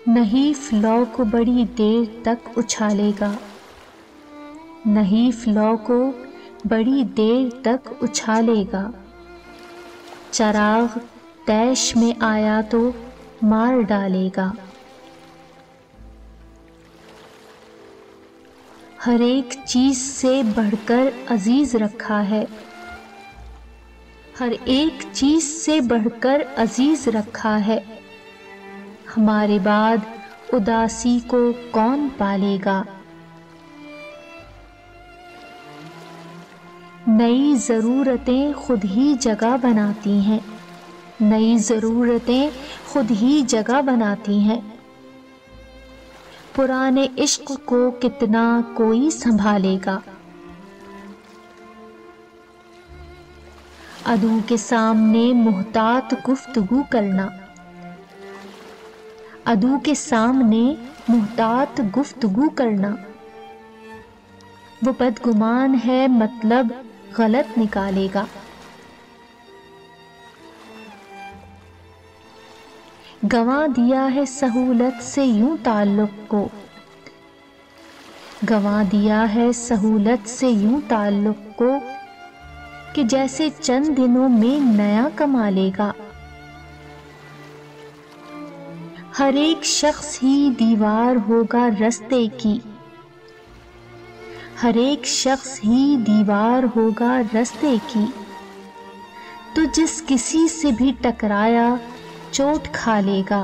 نحیف لو کو بڑی دیر تک اچھالے گا، نحیف لو کو بڑی دیر تک اچھالے گا، چراغ طیش میں آیا تو مار ڈالے گا۔ ہر ایک چیز سے بڑھ کر عزیز رکھا ہے، ہر ایک چیز سے بڑھ کر عزیز رکھا ہے، ہمارے بعد اداسی کو کون پالے گا۔ نئی ضرورتیں خود ہی جگہ بناتی ہیں، نئی ضرورتیں خود ہی جگہ بناتی ہیں، پرانے عشق کو کتنا کوئی سنبھالے گا۔ عدو کے سامنے محتاط گفتگو کرنا، عدو کے سامنے محتاط گفتگو کرنا، وہ بدگمان ہے مطلب غلط نکالے گا۔ گنوا دیا ہے سہولت سے یوں تعلق کو، گنوا دیا ہے سہولت سے یوں تعلق کو کہ جیسے چند دنوں میں نیا کما لے گا۔ ہر ایک شخص ہی دیوار ہوگا رستے کی، ہر ایک شخص ہی دیوار ہوگا رستے کی، تو جس کسی سے بھی ٹکرایا چوٹ کھا لے گا۔